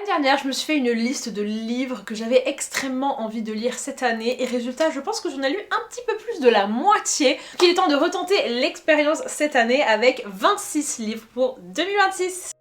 dernière, je me suis fait une liste de livres que j'avais extrêmement envie de lire cette année et résultat, je pense que j'en ai lu un petit peu plus de la moitié. Il est temps de retenter l'expérience cette année avec 26 livres pour 2026.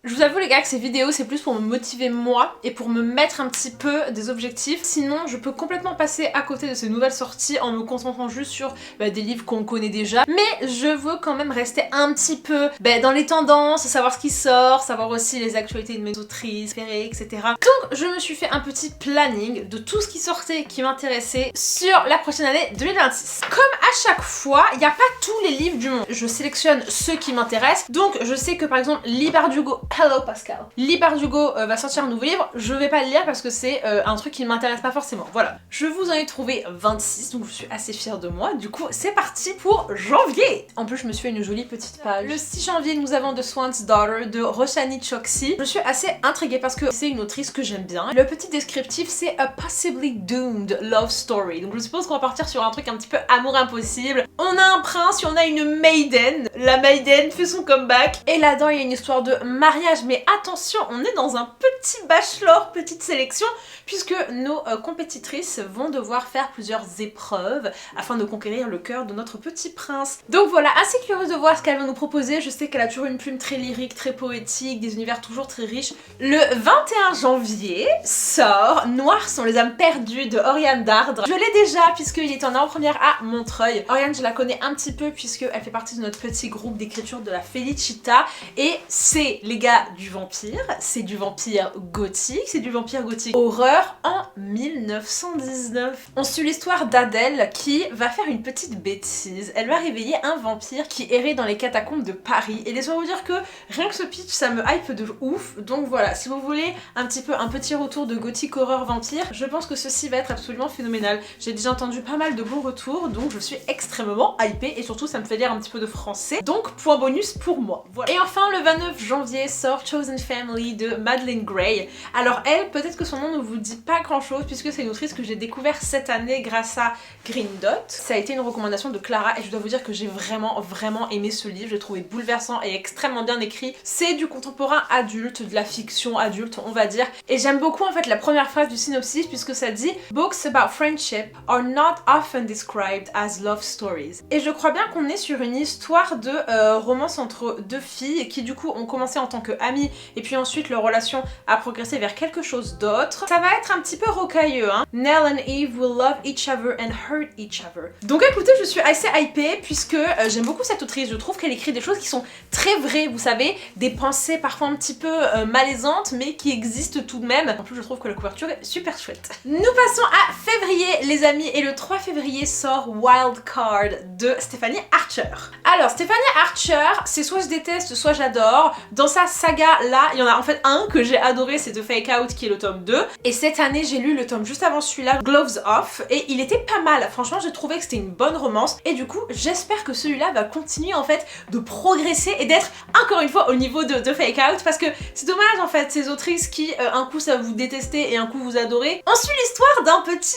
Je vous avoue les gars que ces vidéos c'est plus pour me motiver moi et pour me mettre un petit peu des objectifs, sinon je peux complètement passer à côté de ces nouvelles sorties en me concentrant juste sur des livres qu'on connaît déjà, mais je veux quand même rester un petit peu dans les tendances, savoir ce qui sort, savoir aussi les actualités de mes autrices préférées, etc. Donc je me suis fait un petit planning de tout ce qui sortait, qui m'intéressait sur la prochaine année 2026. Comme à chaque fois, il n'y a pas tous les livres du monde, je sélectionne ceux qui m'intéressent, donc je sais que par exemple Lee Bardugo, hello Pascal, Lee Bardugo va sortir un nouveau livre, je vais pas le lire parce que c'est un truc qui ne m'intéresse pas forcément, voilà. Je vous en ai trouvé 26, donc je suis assez fière de moi, du coup c'est parti pour janvier. En plus je me suis fait une jolie petite page. Le 6 janvier nous avons The Swan's Daughter de Roshani Chokshi. Je suis assez intriguée parce que c'est une autrice que j'aime bien. Le petit descriptif c'est A Possibly Doomed Love Story, donc je suppose qu'on va partir sur un truc un petit peu amour impossible. On a un prince et on a une maiden, la maiden fait son comeback, et là-dedans il y a une histoire de mariage, mais attention, on est dans un petit bachelor, petite sélection, puisque nos compétitrices vont devoir faire plusieurs épreuves afin de conquérir le cœur de notre petit prince. Donc voilà, assez curieuse de voir ce qu'elle va nous proposer. Je sais qu'elle a toujours une plume très lyrique, très poétique, des univers toujours très riches. Le 21 janvier sort Noires sont les âmes perdues de Oriane Dardre. Je l'ai déjà puisqu'il est en avant-première à Montreuil. Oriane, je la connais un petit peu puisqu'elle fait partie de notre petit groupe d'écriture de la Felicita, et c'est les gars du vampire, c'est du vampire gothique, c'est du vampire gothique horreur en 1919. On suit l'histoire d'Adèle qui va faire une petite bêtise. Elle va réveiller un vampire qui errait dans les catacombes de Paris, et laissez-moi vous dire que rien que ce pitch ça me hype de ouf. Donc voilà, si vous voulez un petit retour de gothique horreur vampire, je pense que ceci va être absolument phénoménal. J'ai déjà entendu pas mal de bons retours, donc je suis extrêmement hypée et surtout ça me fait lire un petit peu de français, donc point bonus pour moi. Voilà. Et enfin le 29 janvier sort Chosen Family de Madeleine Gray. Alors elle, peut-être que son nom ne vous dit pas grand chose puisque c'est une autrice que j'ai découvert cette année grâce à Green Dot. Ça a été une recommandation de Clara et je dois vous dire que j'ai vraiment aimé ce livre. Je l'ai trouvé bouleversant et extrêmement bien écrit. C'est du contemporain adulte, de la fiction adulte on va dire, et j'aime beaucoup en fait la première phrase du synopsis puisque ça dit Books about friendship are not often described as love stories. Et je crois bien qu'on est sur une histoire de romance entre deux filles qui du coup ont commencé en tant que amies et puis ensuite leur relation a progressé vers quelque chose d'autre. Ça va être un petit peu rocailleux hein. Nell and Eve will love each other and hurt each other. Donc écoutez, je suis assez hypée puisque j'aime beaucoup cette autrice. Je trouve qu'elle écrit des choses qui sont très vraies, vous savez, des pensées parfois un petit peu malaisantes mais qui existent tout de même. En plus je trouve que la couverture est super chouette. Nous passons à février les amis, et le 3 février sort Wild Card de Stephanie Archer. Alors Stephanie Archer, c'est soit je déteste soit j'adore. Dans sa saga là, il y en a en fait un que j'ai adoré, c'est The Fake Out qui est le tome 2, et cette année j'ai lu le tome juste avant celui-là, Gloves Off, et il était pas mal. Franchement j'ai trouvé que c'était une bonne romance et du coup j'espère que celui-là va continuer en fait de progresser et d'être encore une fois au niveau de The Fake Out, parce que c'est dommage en fait ces autrices qui un coup ça vous détestez et un coup vous adorez. On suit l'histoire d'un petit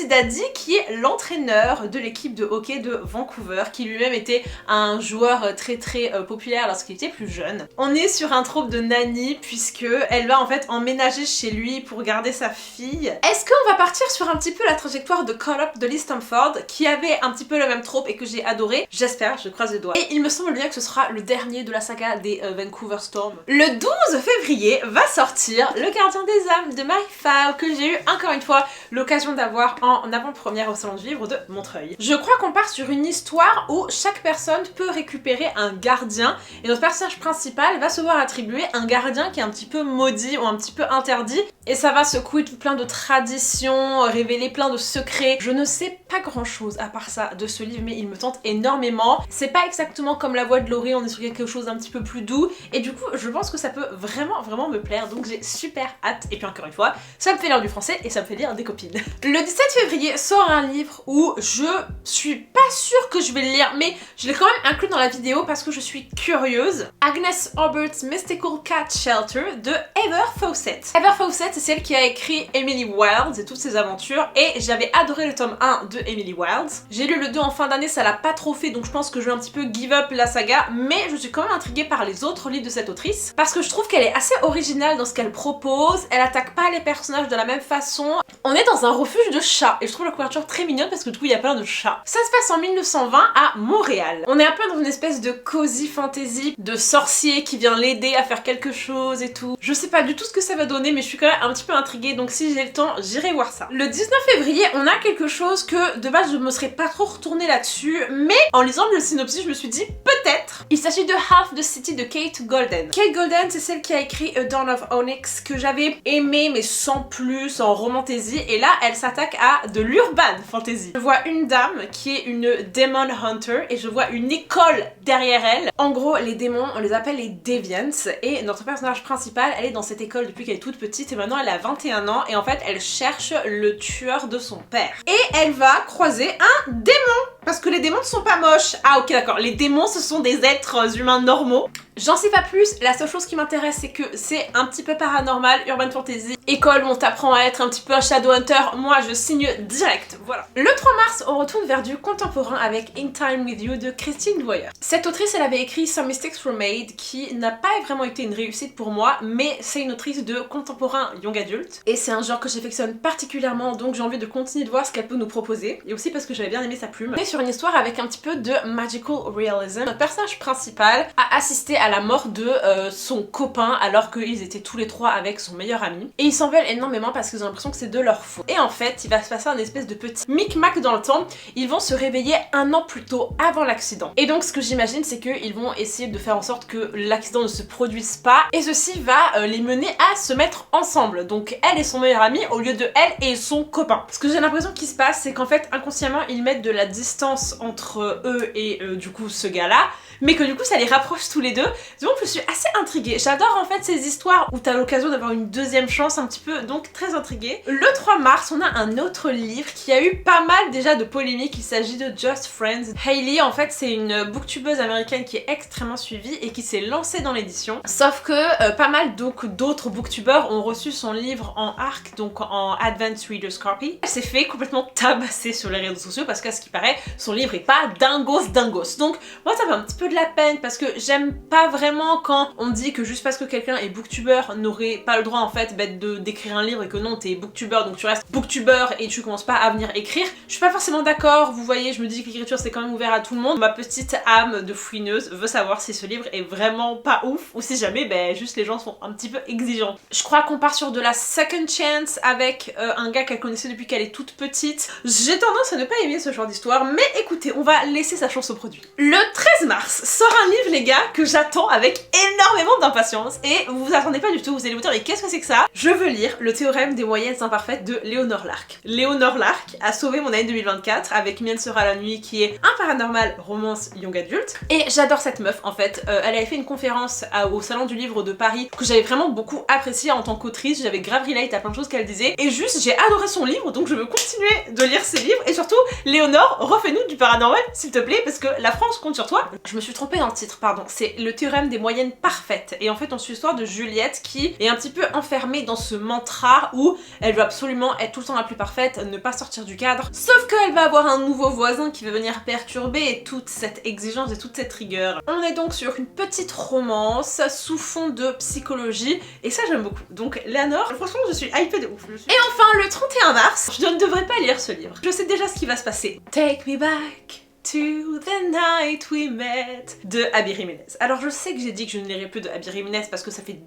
daddy qui est l'entraîneur de l'équipe de hockey de Vancouver, qui lui-même était un joueur très populaire lorsqu'il était plus jeune. On est sur un trope de nanny puisque elle va en fait emménager chez lui pour garder sa fille. Est-ce qu'on va partir sur un petit peu la trajectoire de Call Up de Lee Stamford qui avait un petit peu le même trope et que j'ai adoré? J'espère, je croise les doigts. Et il me semble bien que ce sera le dernier de la saga des Vancouver Storm. Le 12 février va sortir Le Gardien des âmes de Marie Fabre, que j'ai eu encore une fois l'occasion d'avoir en avant-première au Salon du Livre de Montreuil. Je crois qu'on part sur une histoire où chaque personne peut récupérer un gardien et notre personnage principal va se voir attribuer un gardien qui est un petit peu maudit ou un petit peu interdit, et ça va secouer tout plein de traditions, révéler plein de secrets. Je ne sais pas grand chose à part ça de ce livre, mais il me tente énormément. C'est pas exactement comme La Voix de Laurie, on est sur quelque chose d'un petit peu plus doux, et du coup je pense que ça peut vraiment me plaire, donc j'ai super hâte. Et puis encore une fois, ça me fait lire du français et ça me fait lire des copines. Le 17 février sort un livre où je suis pas sûre que je vais le lire, mais je l'ai quand même inclus dans la vidéo parce que je suis curieuse. Agnes Agnes Albert's Mystical Cat Shelter de Ever Fawcett. Ever Fawcett, c'est celle qui a écrit Emily Wilds et toutes ses aventures, et j'avais adoré le tome 1 de Emily Wilds. J'ai lu le 2 en fin d'année, ça l'a pas trop fait, donc je pense que je vais un petit peu give up la saga, mais je suis quand même intriguée par les autres livres de cette autrice, parce que je trouve qu'elle est assez originale dans ce qu'elle propose, elle attaque pas les personnages de la même façon. On est dans un refuge de chats, et je trouve la couverture très mignonne parce que du coup il y a plein de chats. Ça se passe en 1920 à Montréal. On est un peu dans une espèce de cozy fantasy, de sorcier qui vient l'aider à faire quelque chose et tout. Je sais pas du tout ce que ça va donner, mais je suis quand même un petit peu intriguée, donc si j'ai le temps, j'irai voir ça. Le 19 février, on a quelque chose que de base je me serais pas trop retournée là-dessus, mais en lisant le synopsis, je me suis dit peut-être. Il s'agit de Half the City de Kate Golden. Kate Golden, c'est celle qui a écrit A Dawn of Onyx, que j'avais aimé mais sans plus, en romantasy, et là elle s'attaque à de l'urban fantasy. Je vois une dame qui est une Demon Hunter et je vois une école derrière elle. En gros, les démons, on les appelle les Deviants, et notre personnage principal, elle est dans cette école depuis qu'elle est toute petite et maintenant elle a 21 ans, et en fait elle cherche le tueur de son père. Et elle va croiser un démon, parce que les démons ne sont pas moches. Ah ok d'accord, les démons ce sont des êtres humains normaux. J'en sais pas plus, la seule chose qui m'intéresse c'est que c'est un petit peu paranormal, urban fantasy, école où on t'apprend à être un petit peu un shadow hunter, moi je signe direct, voilà. Le 3 mars, on retourne vers du contemporain avec In Time With You de Christine Dwyer. Cette autrice, elle avait écrit Some Mistakes Were Made, qui n'a pas vraiment été une réussite pour moi, mais c'est une autrice de contemporain young adulte, et c'est un genre que j'affectionne particulièrement, donc j'ai envie de continuer de voir ce qu'elle peut nous proposer, et aussi parce que j'avais bien aimé sa plume. On est sur une histoire avec un petit peu de magical realism. Notre personnage principal a assisté à la mort de son copain alors qu'ils étaient tous les trois avec son meilleur ami, et ils s'en veulent énormément parce qu'ils ont l'impression que c'est de leur faute. Et en fait, il va se passer un espèce de petit micmac dans le temps, ils vont se réveiller un an plus tôt avant l'accident. Et donc ce que j'imagine c'est qu'ils vont essayer de faire en sorte que l'accident ne se produise pas, et ceci va les mener à se mettre ensemble. Donc elle et son meilleur ami au lieu de elle et son copain. Ce que j'ai l'impression qu'il se passe, c'est qu'en fait inconsciemment ils mettent de la distance entre eux et du coup ce gars-là, mais que du coup ça les rapproche tous les deux. Donc je suis assez intriguée. J'adore en fait ces histoires où t'as l'occasion d'avoir une deuxième chance un petit peu, donc très intriguée. Le 3 mars, on a un autre livre qui a eu pas mal déjà de polémiques. Il s'agit de Just Friends. Hailey, en fait, c'est une booktubeuse américaine qui est extrêmement suivie et qui s'est lancée dans l'édition. Sauf que pas mal d'autres booktubeurs ont reçu son livre en ARC, donc en Advanced Reader's Copy. Elle s'est fait complètement tabasser sur les réseaux sociaux parce qu'à ce qui paraît, son livre est pas dingos. Donc moi ça fait un petit peu de la peine parce que j'aime pas vraiment quand on dit que juste parce que quelqu'un est booktubeur n'aurait pas le droit en fait d'écrire un livre, et que non, t'es booktubeur donc tu restes booktubeur et tu commences pas à venir écrire. Je suis pas forcément d'accord, vous voyez, je me dis que l'écriture c'est quand même ouvert à tout le monde. Ma petite âme de fouineuse veut savoir si ce livre est vraiment pas ouf ou si jamais juste les gens sont un petit peu exigeants. Je crois qu'on part sur de la second chance avec un gars qu'elle connaissait depuis qu'elle est toute petite. J'ai tendance à ne pas aimer ce genre d'histoire, mais écoutez, on va laisser sa chance au produit. Le 13 mars sort un livre les gars que j'attends avec énormément d'impatience, et vous vous attendez pas du tout, vous allez vous dire mais qu'est-ce que c'est que ça? Je veux lire Le théorème des moyennes imparfaites de Léonore Lark. Léonore Lark a sauvé mon année 2024 avec Mienne sera la nuit, qui est un paranormal romance young adulte, et j'adore cette meuf en fait. Elle avait fait une conférence au salon du livre de Paris que j'avais vraiment beaucoup apprécié en tant qu'autrice, j'avais grave relate à plein de choses qu'elle disait, et juste j'ai adoré son livre, donc je veux continuer de lire ses livres, et surtout Léonore, refais-nous du paranormal s'il te plaît, parce que la France compte sur toi. Je me suis trompée dans le titre, pardon, c'est Le théorème des moyennes parfaites, et en fait on suit l'histoire de Juliette qui est un petit peu enfermée dans ce mantra où elle veut absolument être tout le temps la plus parfaite, ne pas sortir du cadre, sauf qu'elle va avoir un nouveau voisin qui va venir perturber et toute cette exigence et toute cette rigueur. On est donc sur une petite romance sous fond de psychologie, et ça j'aime beaucoup. Donc Léonore, franchement je suis hypée de ouf. Et enfin le 31 mars, je ne devrais pas lire ce livre. Je sais déjà ce qui va se passer. Take me back to the night we met de Abby Jiménez. Alors je sais que j'ai dit que je ne lirai plus de Abby Jiménez parce que ça fait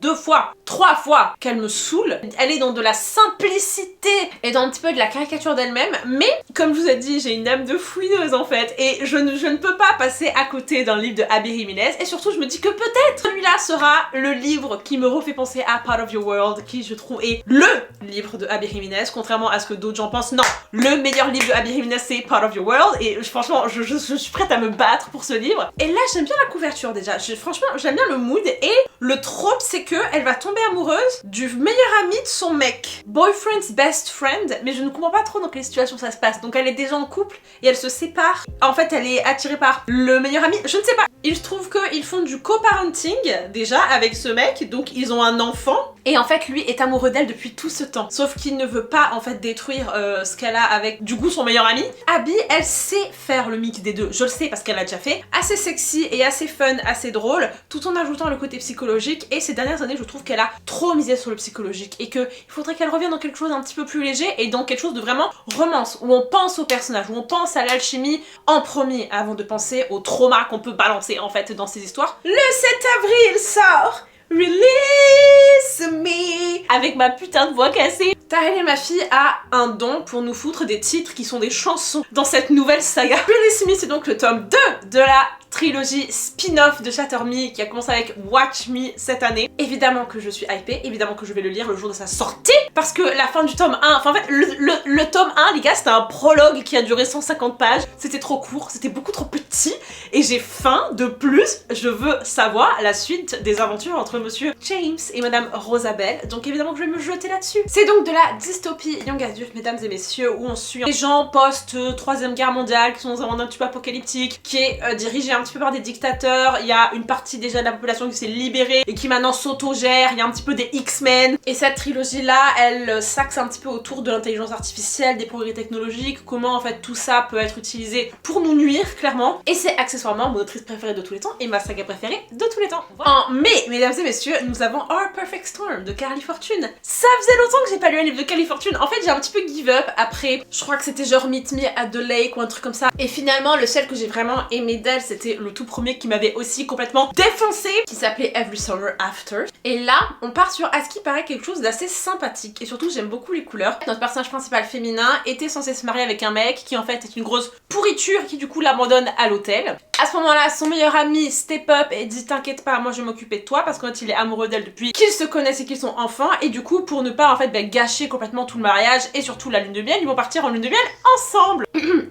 3 fois qu'elle me saoule. Elle est dans de la simplicité et dans un petit peu de la caricature d'elle-même, mais comme je vous ai dit, j'ai une âme de fouineuse en fait, et je ne peux pas passer à côté d'un livre de Abby Jiménez, et surtout je me dis que peut-être celui-là sera le livre qui me refait penser à Part of Your World, qui je trouve est LE livre de Abby Jiménez, contrairement à ce que d'autres gens pensent. Non, le meilleur livre de Abby Jiménez c'est Part of Your World, et franchement je je suis prête à me battre pour ce livre. Et là j'aime bien la couverture déjà, franchement j'aime bien le mood et le trope c'est que elle va tomber amoureuse du meilleur ami de son mec. Boyfriend's best friend, mais je ne comprends pas trop dans quelle situation ça se passe. Donc elle est déjà en couple et elle se sépare. En fait elle est attirée par le meilleur ami, je ne sais pas. Il se trouve qu'ils font du co-parenting déjà avec ce mec, donc ils ont un enfant. Et en fait lui est amoureux d'elle depuis tout ce temps. Sauf qu'il ne veut pas en fait détruire ce qu'elle a avec du coup son meilleur ami. Abby elle sait faire le mix des deux, je le sais parce qu'elle l'a déjà fait. Assez sexy et assez fun, assez drôle, tout en ajoutant le côté psychologique. Et ces dernières années je trouve qu'elle a trop misé sur le psychologique et qu'il faudrait qu'elle revienne dans quelque chose d'un petit peu plus léger et dans quelque chose de vraiment romance, où on pense au personnage, où on pense à l'alchimie en premier avant de penser au trauma qu'on peut balancer en fait dans ces histoires. Le 7 avril sort Release Me avec ma putain de voix cassée. Tahel et ma fille a un don pour nous foutre des titres qui sont des chansons dans cette nouvelle saga. Release Me c'est donc le tome 2 de la trilogie spin-off de Shatter Me qui a commencé avec Watch Me cette année. Évidemment que je suis hypée, évidemment que je vais le lire le jour de sa sortie parce que la fin du tome 1, enfin en fait le tome 1 les gars c'était un prologue qui a duré 150 pages, c'était trop court, c'était beaucoup trop petit et j'ai faim de plus, je veux savoir la suite des aventures entre monsieur James et madame Rosabelle, donc évidemment que je vais me jeter là-dessus. C'est donc de la dystopie young adulte mesdames et messieurs où on suit des gens post-3ème guerre mondiale qui sont dans un monde un petit peu apocalyptique, qui est dirigé un petit peu par des dictateurs, il y a une partie déjà de la population qui s'est libérée et qui maintenant s'autogère, il y a un petit peu des X-Men. Et cette trilogie là, elle s'axe un petit peu autour de l'intelligence artificielle, des progrès technologiques, comment en fait tout ça peut être utilisé pour nous nuire clairement. Et c'est accessoirement mon autrice préférée de tous les temps et ma saga préférée de tous les temps. Voilà. En mai, mesdames et messieurs, nous avons Our Perfect Storm de Carly Fortune. Ça faisait longtemps que j'ai pas lu un livre de Carly Fortune. En fait j'ai un petit peu give up après, je crois que c'était genre Meet Me at the Lake ou un truc comme ça. Et finalement le seul que j'ai vraiment aimé d'elle c'était le tout premier qui m'avait aussi complètement défoncé, qui s'appelait Every Summer After. Et là, on part sur à ce qui paraît quelque chose d'assez sympathique. Et surtout, j'aime beaucoup les couleurs. Notre personnage principal féminin était censé se marier avec un mec qui en fait est une grosse pourriture qui du coup l'abandonne à l'hôtel. À ce moment-là, son meilleur ami step up et dit t'inquiète pas, moi je vais m'occuper de toi parce qu'en fait il est amoureux d'elle depuis qu'ils se connaissent et qu'ils sont enfants. Et du coup, pour ne pas en fait gâcher complètement tout le mariage et surtout la lune de miel, ils vont partir en lune de miel ensemble.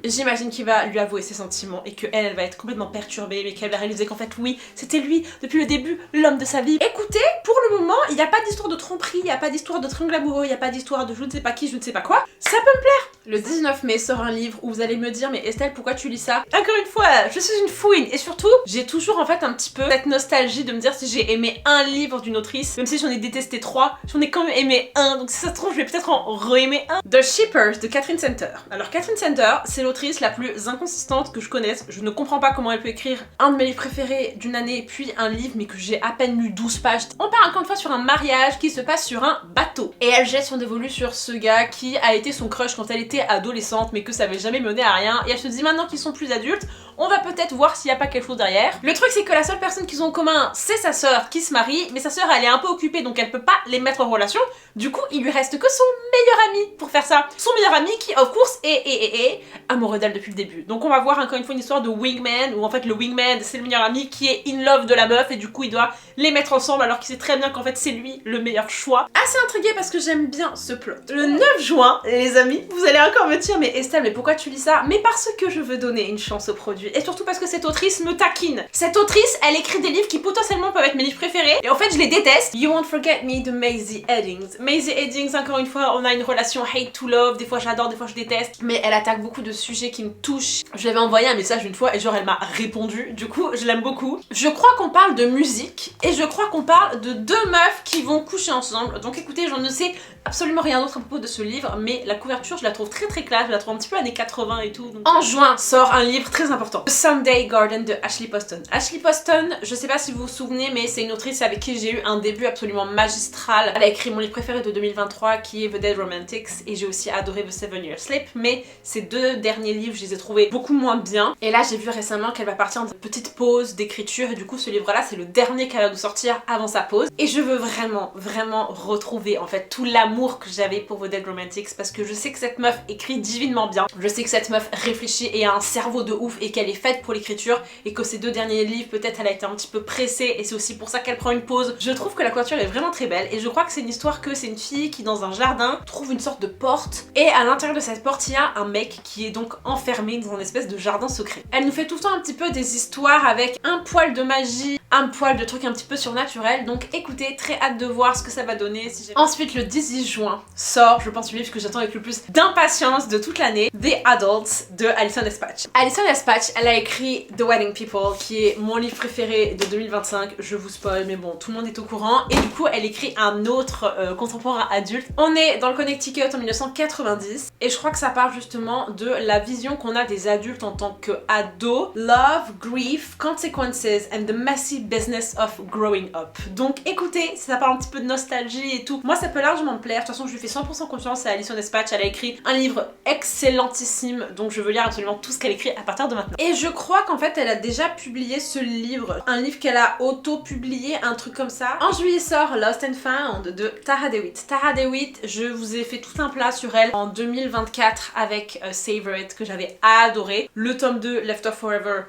J'imagine qu'il va lui avouer ses sentiments et qu'elle elle va être complètement perturbée mais qu'elle va réaliser qu'en fait oui, c'était lui depuis le début, l'homme de sa vie. Écoutez, pour le moment, il n'y a pas d'histoire de tromperie, il n'y a pas d'histoire de triangle amoureux, il n'y a pas d'histoire de je ne sais pas qui, je ne sais pas quoi. Ça peut me plaire. Le 19 mai sort un livre où vous allez me dire mais Estelle pourquoi tu lis ça? Encore une fois, je suis une fouine et surtout j'ai toujours en fait un petit peu cette nostalgie de me dire si j'ai aimé un livre d'une autrice, même si j'en ai détesté 3, j'en ai quand même aimé un, donc si ça se trouve je vais peut-être en re-aimer un. The Shippers de Catherine Center. Alors Catherine Center, c'est l'autrice la plus inconsistante que je connaisse, je ne comprends pas comment elle peut écrire un de mes livres préférés d'une année puis un livre mais que j'ai à peine lu 12 pages. On part encore une fois sur un mariage qui se passe sur un bateau et elle jette son dévolu sur ce gars qui a été son crush quand elle était adolescente mais que ça avait jamais mené à rien et elle se dit maintenant qu'ils sont plus adultes, on va peut-être voir s'il n'y a pas quelque chose derrière. Le truc c'est que la seule personne qu'ils ont en commun c'est sa sœur qui se marie, mais sa sœur elle est un peu occupée donc elle peut pas les mettre en relation, du coup il lui reste que son meilleur ami pour faire ça. Son meilleur ami qui of course est amoureux d'elle depuis le début. Donc on va voir encore une fois une histoire de wingman où en fait le wingman c'est le meilleur ami qui est in love de la meuf et du coup il doit les mettre ensemble alors qu'il sait très bien qu'en fait c'est lui le meilleur choix. Assez intriguée parce que j'aime bien ce plot. Le 9 juin les amis, vous allez encore me dire mais Estelle mais pourquoi tu lis ça? Mais parce que je veux donner une chance au produit et surtout parce que cette autrice me taquine. Cette autrice elle écrit des livres qui potentiellement peuvent être mes livres préférés et en fait je les déteste. You Won't Forget Me de Maisie Eddings. Maisie Eddings encore une fois on a une relation hate to love, des fois j'adore, des fois je déteste, mais elle attaque beaucoup de sujets qui me touchent. Je lui avais envoyé un message une fois et genre elle m'a répondu, du coup je l'aime beaucoup. Je crois qu'on parle de musique et je crois qu'on parle de deux meufs qui vont coucher ensemble, donc écoutez j'en ne sais absolument rien d'autre à propos de ce livre mais la couverture je la trouve très classe, je la trouve un petit peu années 80 et tout. Donc... En juin sort un livre très important, The Sunday Garden de Ashley Poston. Ashley Poston, je sais pas si vous vous souvenez mais c'est une autrice avec qui j'ai eu un début absolument magistral. Elle a écrit mon livre préféré de 2023 qui est The Dead Romantics et j'ai aussi adoré The 7 Years Sleep, mais ces deux derniers livres je les ai trouvés beaucoup moins bien et là j'ai vu récemment qu'elle va partir en petite pause d'écriture et du coup ce livre là c'est le dernier qu'elle va nous sortir avant sa pause et je veux vraiment retrouver en fait tout l'amour que j'avais pour The Dead Romantics parce que je sais que cette meuf écrit divinement bien, je sais que cette meuf réfléchit et a un cerveau de ouf et qu'elle qu'elle est faite pour l'écriture et que ces 2 derniers livres peut-être elle a été un petit peu pressée et c'est aussi pour ça qu'elle prend une pause. Je trouve que la couverture est vraiment très belle et je crois que c'est une histoire que c'est une fille qui dans un jardin trouve une sorte de porte et à l'intérieur de cette porte il y a un mec qui est donc enfermé dans un espèce de jardin secret. Elle nous fait tout le temps un petit peu des histoires avec un poil de magie, un poil de trucs un petit peu surnaturels, donc écoutez, très hâte de voir ce que ça va donner. Ensuite le 18 juin sort, je pense, le livre que j'attends avec le plus d'impatience de toute l'année, The Adults de Alison Despatch. Alison Despatch, elle a écrit The Wedding People qui est mon livre préféré de 2025, je vous spoil mais bon tout le monde est au courant, et du coup elle écrit un autre contemporain adulte. On est dans le Connecticut en 1990 et je crois que ça parle justement de la vision qu'on a des adultes en tant qu'ados, love, grief, consequences and the messy business of growing up. Donc écoutez, ça parle un petit peu de nostalgie et tout, moi ça peut largement me plaire. De toute façon je lui fais 100% confiance à Alison Despatch, elle a écrit un livre excellentissime donc je veux lire absolument tout ce qu'elle écrit à partir de maintenant. Et je crois qu'en fait elle a déjà publié ce livre, un livre qu'elle a auto-publié, un truc comme ça. En juillet sort Lost and Found de Tara DeWitt. Tara DeWitt, je vous ai fait tout un plat sur elle en 2024 avec Savor It que j'avais adoré. Le tome 2 Left of Forever.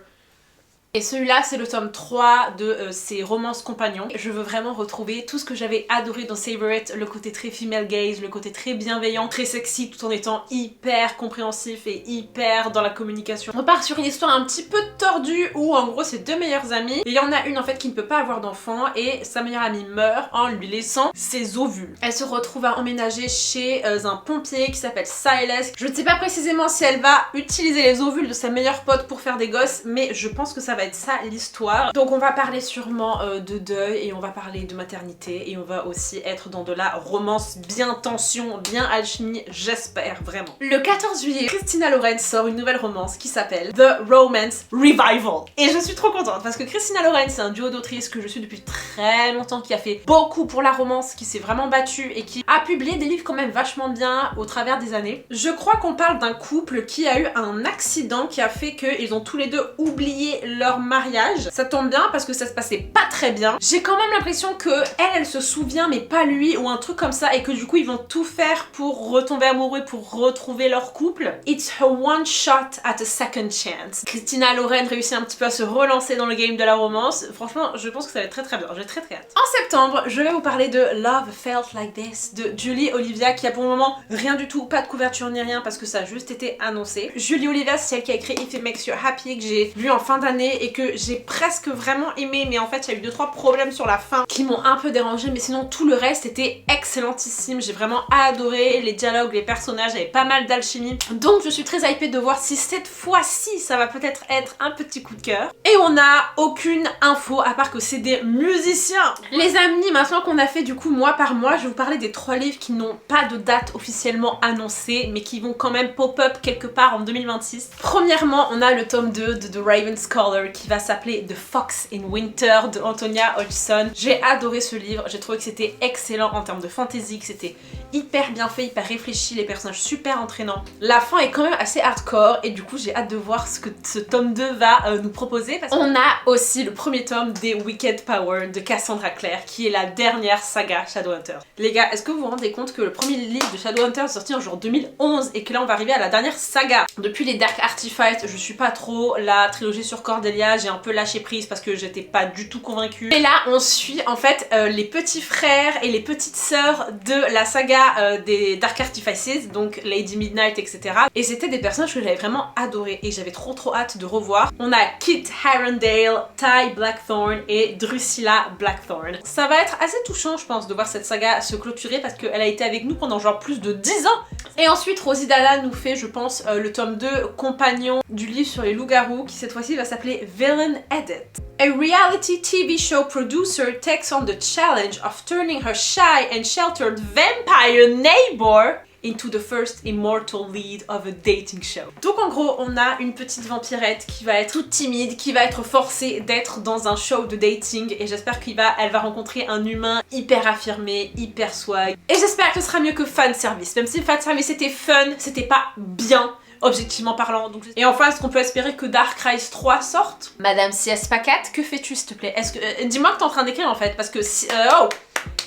Et celui-là, c'est le tome 3 de ses romances compagnons. Je veux vraiment retrouver tout ce que j'avais adoré dans Savor It, le côté très female gaze, le côté très bienveillant, très sexy, tout en étant hyper compréhensif et hyper dans la communication. On part sur une histoire un petit peu tordue où en gros c'est 2 meilleures amies. Et il y en a une en fait qui ne peut pas avoir d'enfant et sa meilleure amie meurt en lui laissant ses ovules. Elle se retrouve à emménager chez un pompier qui s'appelle Silas. Je ne sais pas précisément si elle va utiliser les ovules de sa meilleure pote pour faire des gosses, mais je pense que ça va être ça l'histoire. Donc on va parler sûrement de deuil et on va parler de maternité et on va aussi être dans de la romance bien tension, bien alchimie, j'espère vraiment. Le 14 juillet, Christina Loren sort une nouvelle romance qui s'appelle The Romance Revival. Et je suis trop contente parce que Christina Loren c'est un duo d'autrices que je suis depuis très longtemps, qui a fait beaucoup pour la romance, qui s'est vraiment battue et qui a publié des livres quand même vachement bien au travers des années. Je crois qu'on parle d'un couple qui a eu un accident qui a fait qu'ils ont tous les deux oublié leur mariage. Ça tombe bien parce que ça se passait pas très bien. J'ai quand même l'impression que elle se souvient mais pas lui ou un truc comme ça et que du coup ils vont tout faire pour retomber amoureux, pour retrouver leur couple. It's her one shot at a second chance. Christina Loren réussit un petit peu à se relancer dans le game de la romance. Franchement, je pense que ça va être très bien. J'ai très hâte. En septembre, je vais vous parler de Love Felt Like This de Julie Olivia qui a pour le moment rien du tout, pas de couverture ni rien parce que ça a juste été annoncé. Julie Olivia, c'est celle qui a écrit If It Makes You Happy que j'ai lu en fin d'année et que j'ai presque vraiment aimé, mais en fait il y a eu 2-3 problèmes sur la fin qui m'ont un peu dérangé, mais sinon tout le reste était excellentissime. J'ai vraiment adoré les dialogues, les personnages, il y avait pas mal d'alchimie, donc je suis très hypée de voir si cette fois-ci ça va peut-être être un petit coup de cœur. Et on n'a aucune info à part que c'est des musiciens. Les amis, maintenant qu'on a fait du coup mois par mois, je vais vous parler des 3 livres qui n'ont pas de date officiellement annoncée mais qui vont quand même pop-up quelque part en 2026. Premièrement, on a le tome 2 de The Raven Scholar qui va s'appeler The Fox in Winter de Antonia Hodgson. J'ai adoré ce livre, j'ai trouvé que c'était excellent en termes de fantasy, que c'était hyper bien fait, hyper réfléchi, les personnages super entraînants. La fin est quand même assez hardcore et du coup j'ai hâte de voir ce que ce tome 2 va nous proposer. Parce qu'on a aussi le premier tome des Wicked Power de Cassandra Clare qui est la dernière saga Shadowhunter. Les gars, est-ce que vous vous rendez compte que le premier livre de Shadowhunter est sorti en genre 2011 et que là on va arriver à la dernière saga? Depuis les Dark Artifice, je suis pas trop la trilogie sur Cordelia, j'ai un peu lâché prise parce que j'étais pas du tout convaincue. Et là on suit en fait les petits frères et les petites sœurs de la saga des Dark Artifices, donc Lady Midnight, etc. Et c'était des personnages que j'avais vraiment adoré et j'avais trop hâte de revoir. On a Kit Harendale, Ty Blackthorn et Drusilla Blackthorn. Ça va être assez touchant je pense de voir cette saga se clôturer parce qu'elle a été avec nous pendant genre plus de 10 ans. Et ensuite Rosie Dalla nous fait je pense le tome 2 compagnon du livre sur les loups-garous qui cette fois-ci va s'appeler Villain Edit. A reality TV show producer takes on the challenge of turning her shy and sheltered vampire neighbor into the first immortal lead of a dating show. Donc en gros on a une petite vampirette qui va être toute timide, qui va être forcée d'être dans un show de dating et j'espère qu'elle va rencontrer un humain hyper affirmé, hyper swag. Et j'espère que ce sera mieux que fanservice, même si fanservice c'était fun, c'était pas bien objectivement parlant. Donc... Et enfin, est-ce qu'on peut espérer que Dark Rise 3 sorte? Madame C.S. Pacat, que fais-tu s'il te plaît? Est-ce que dis-moi que t'es en train d'écrire en fait, parce que oh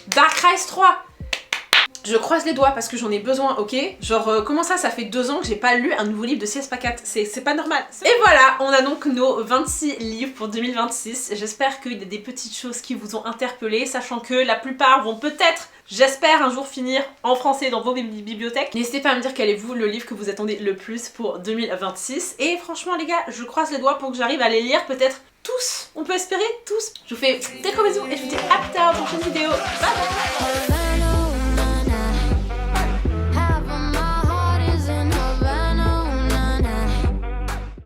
Dark Rise 3. Je croise les doigts parce que j'en ai besoin, ok? Genre, comment ça fait 2 ans que j'ai pas lu un nouveau livre de C.S. Pacat? C'est pas normal. Et voilà, on a donc nos 26 livres pour 2026. J'espère qu'il y a des petites choses qui vous ont interpellé, sachant que la plupart vont peut-être, j'espère, un jour finir en français dans vos bibliothèques. N'hésitez pas à me dire quel est vous le livre que vous attendez le plus pour 2026. Et franchement les gars, je croise les doigts pour que j'arrive à les lire peut-être tous. On peut espérer tous. Je vous fais des gros bisous et je vous dis à plus tard dans une prochaine vidéo. Bye bye.